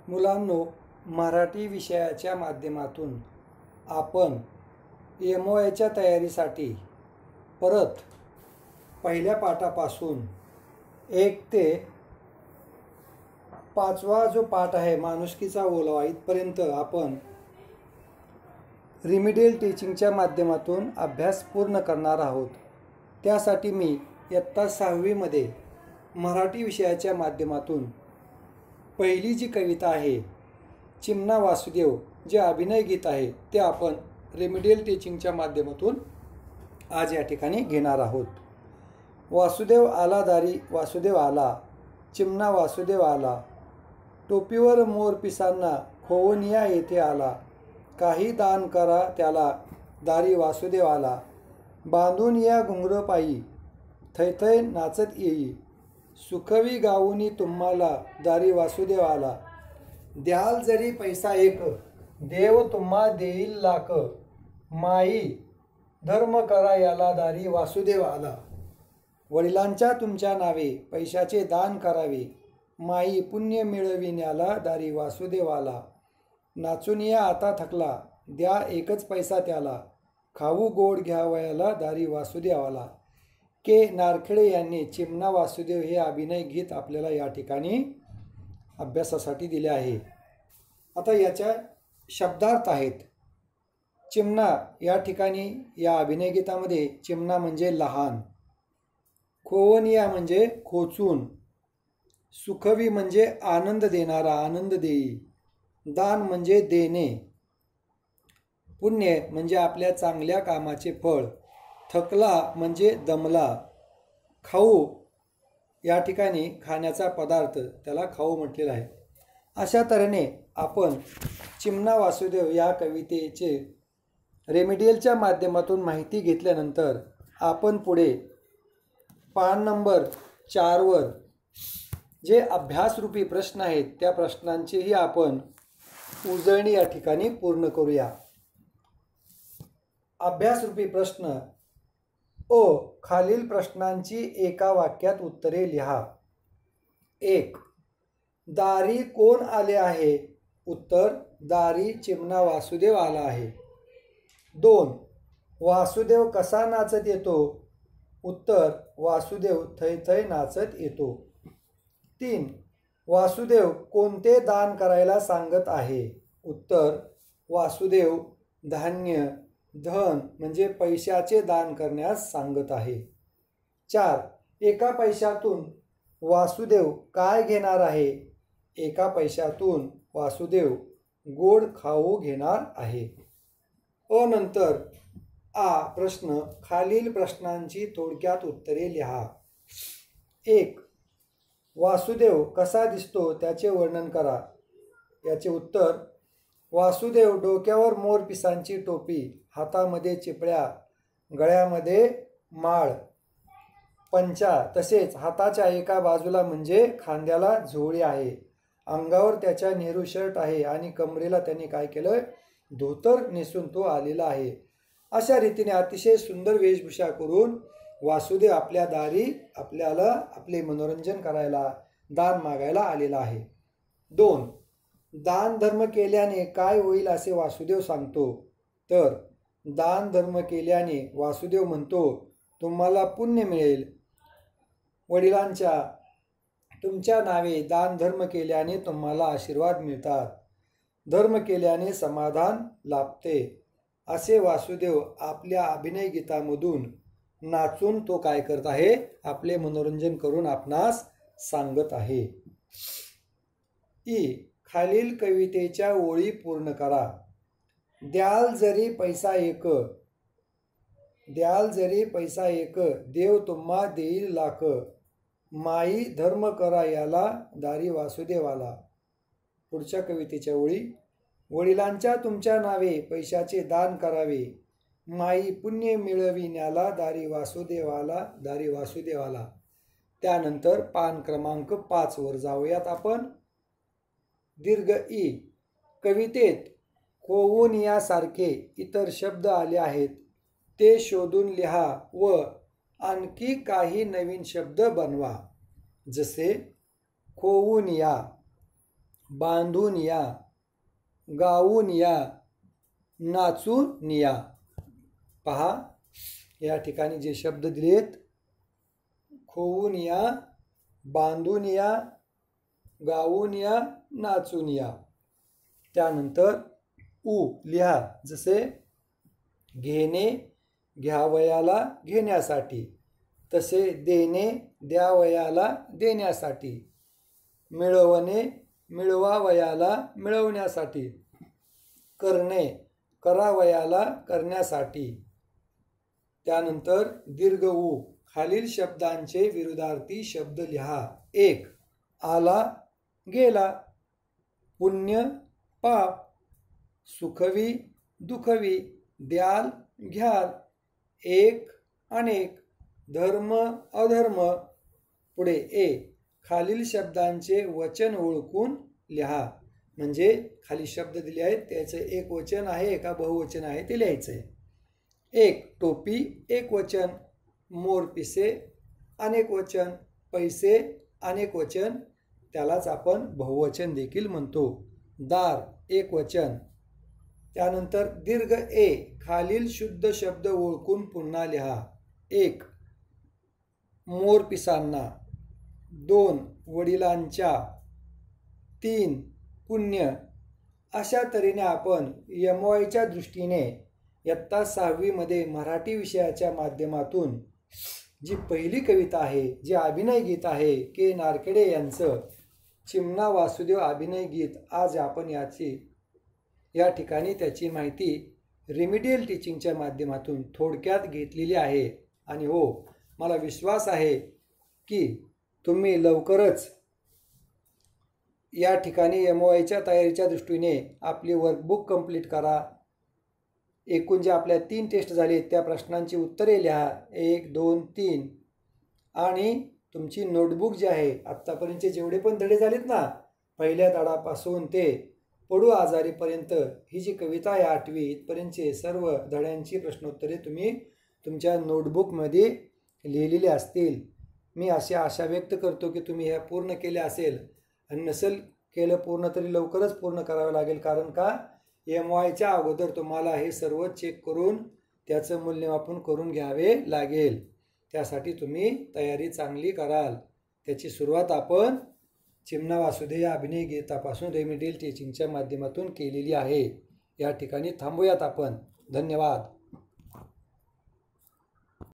मुलांनो, मराठी विषयाच्या माध्यमातून आपण MOAच्या तयारीसाठी परत पहिल्या पाठापासून 1 ते 5वा जो पाठ आहे माणुसकीचा ओलावा इथपर्यंत आपण रिमिडियल टीचिंगच्या माध्यमातून अभ्यास पूर्ण करणार आहोत। त्यासाठी मी इयत्ता 6वी मध्ये मराठी विषयाच्या माध्यमातून पहिली जी कविता आहे चिमणा वासुदेव जे अभिनय गीत आहे ते आपण रिमिडियल टीचिंगच्या माध्यमातून आज या ठिकाणी घेणार आहोत। वासुदेव आला दारी वासुदेव आला, चिमणा वासुदेव आला, टोपीवर मोर पिसांना खोवनिया येथे आला, काही दान करा त्याला दारी वासुदेव आला, बांधून या घुंगर पायी थैथै नाचत येई, सुखवी गाऊनी तुम्हाला दारी वासुदेव आला, द्याल जरी पैसा एक देव तुम्हा देईल लाख, माई धर्म करा याला दारी वासुदेव आला, वडिलांच्या तुमच्या नावे पैशाचे दान करावे, माई पुण्य मिळविण्याला दारी वासुदेव आला, नाचून या आता थकला द्या एकच पैसा त्याला, खाऊ गोड घ्यावयाला दारी वासुदेव आला। के नारखेडे यांनी चिमणा वासुदेव हे अभिनय गीत आपल्याला या ठिकाणी अभ्यासासाठी दिले आहे। आता याच्या शब्दार्थ आहेत। चिमणा या ठिकाणी या अभिनय गीतामध्ये चिमणा म्हणजे लहान, खोवनिया म्हणजे खोचून, सुखवी म्हणजे आनंद देणारा आनंद देई, दान म्हणजे देणे, पुण्य म्हणजे आपल्या चांगल्या कामाचे फळ, थकला म्हणजे दमला, खाऊ या ठिकाणी खाण्याचा पदार्थ त्याला खाऊ म्हटलेला आहे। अशा तऱ्हेने आपण चिमणा वासुदेव या कवितेचे रेमिडियलच्या माध्यमातून माहिती घेतल्यानंतर आपण पुढे पान नंबर 4 वर जे अभ्यासरूपी प्रश्न आहेत त्या प्रश्नांचीही आपण उजळणी या ठिकाणी पूर्ण करूया। अभ्यासरूपी प्रश्न खालील प्रश्नांची एका वाक्यात उत्तरे लिहा। 1. दारी कोण आले आहे? उत्तर दारी चिमणा वासुदेव आला आहे। 2. वासुदेव कसा नाचत येतो? उत्तर वासुदेव थैथै नाचत येतो। 3. वासुदेव कोणते दान करायला सांगत आहे? उत्तर वासुदेव धान्य धन म्हणजे पैशाचे दान करण्यास सांगत आहे। 4. एका पैशातून वासुदेव काय घेणार आहे? एका पैशातून वासुदेव गोड खाऊ घेणार आहे। नंतर प्रश्न खालील प्रश्नांची थोडक्यात उत्तरे लिहा। 1. वासुदेव कसा दिसतो त्याचे वर्णन करा। याचे उत्तर वासुदेव डोक्यावर मोरपिसांची टोपी, हातामध्ये चिपळ्या, गळ्यामध्ये माळ, पंचा, तसेच हाताच्या एका बाजूला म्हणजे खांद्याला झोळी आहे, अंगावर त्याच्या नेहरू शर्ट आहे आणि कमरेला त्यांनी काय केलं? धोतर नेसून तो आलेला आहे। अशा रीतीने अतिशय सुंदर वेशभूषा करून वासुदेव आपल्या दारी आपल्याला आपले मनोरंजन करायला दान मागायला आलेला आहे। 2. दान धर्म केल्याने काय होईल असे वासुदेव सांगतो? तर दान धर्म केल्याने वासुदेव म्हणतो तुम्हाला पुण्य मिळेल, वडिलांच्या तुमच्या नावे दान धर्म केल्याने तुम्हाला आशीर्वाद मिळतात, धर्म केल्याने समाधान लाभते, असे वासुदेव आपल्या अभिनय गीतामधून नाचून तो काय करत आहे? आपले मनोरंजन करून आपणास सांगत आहे। खालील कवितेच्या ओळी पूर्ण करा। द्याल जरी पैसा एक, द्याल जरी पैसा एक देव तुम्हा देईल लाख, माई धर्म करा याला दारी वासुदेव आला। पुढच्या कवितेच्या ओळी वडिलांच्या तुमच्या नावे पैशाचे दान करावे, माई पुण्य मिळविण्याला दारी वासुदेव आला दारी वासुदेव आला। त्यानंतर पान क्रमांक 5 वर जाऊयात आपण। दीर्घ ई कवितेत खोवून यासारखे इतर शब्द आले आहेत ते शोधून लिहा व आणखी काही नवीन शब्द बनवा। जसे खोवून या, बांधून या, गाऊन या, नाचून या. पहा या ठिकाणी जे शब्द दिलेत, खोवून या, बांधून या, गाऊन या, नाचून या. त्यानंतर लिहा, जसे घेणे, घ्यावयाला घेण्यासाठी, तसे देणे, द्यावयाला देण्यासाठी, मिळवणे, मिळवावयाला मिळवण्यासाठी, करणे, करावयाला करण्यासाठी. त्यानंतर दीर्घ खालील शब्दांचे विरुद्धार्थी शब्द लिहा. 1. आला, गेला, पुण्य, पाप, सुखवी, दुखवी, द्याल, घ्याल, एक, अनेक, धर्म, अधर्म. पुढे खालील शब्दांचे वचन ओळखून लिहा. म्हणजे खाली शब्द दिले आहेत त्याचे एक वचन आहे का बहुवचन आहे ते लिहायचंय. 1. टोपी, एक वचन. मोरपिसे, अनेक वचन. पैसे, अनेक वचन, त्यालाच आपण बहुवचन देखील म्हणतो. दार, एक वचन. त्यानंतर दीर्घ खालील शुद्ध शब्द ओळखून पुन्हा लिहा. 1. मोरपिसांना. 2. वडिलांच्या. 3. पुण्य. अशा तऱ्हेने आपण MOIच्या दृष्टीने इयत्ता 6वी मध्ये मराठी विषयाच्या माध्यमातून जी पहिली कविता आहे, जे अभिनय गीत आहे के नारखेडे यांचं चिमणा वासुदेव अभिनय गीत, आज आपण या ठिकाणी त्याची माहिती रिमिडियल टीचिंगच्या माध्यमातून थोडक्यात घेतलेली आहे. आणि मला विश्वास आहे की तुम्ही लवकरच या ठिकाणी MOIच्या तयारीच्या दृष्टीने आपली वर्कबुक कंप्लीट करा. एकूण जे आपल्या 3 टेस्ट झाले त्या प्रश्नांची उत्तरे लिहा, 1, 2, 3. आणि तुमची नोटबुक जी आहे, आत्तापर्यंतचे जेवढे पण धडे झालेत ना, पहिल्या धडापासून ते पडू आजारीपर्यंत ही जी कविता आहे 8वी इथपर्यंतचे सर्व धड्यांची प्रश्नोत्तरे तुम्ही तुमच्या नोटबुकमध्ये लिहिलेली असतील. मी अशी आशा व्यक्त करतो की तुम्ही ह्या पूर्ण केल्या असेल, आणि नसेल केलं पूर्ण तरी लवकरच पूर्ण करावं लागेल. कारण का MOIच्या अगोदर तुम्हाला हे सर्व चेक करून त्याचं मूल्यमापन करून घ्यावे लागेल. त्यासाठी तुम्ही तयारी चांगली कराल. त्याची सुरुवात आपण चिमणा वासुदेव या अभिनय गीतापासून रेमिडियल टीचिंगच्या माध्यमातून केलेली आहे. या ठिकाणी थांबूयात आपण. धन्यवाद.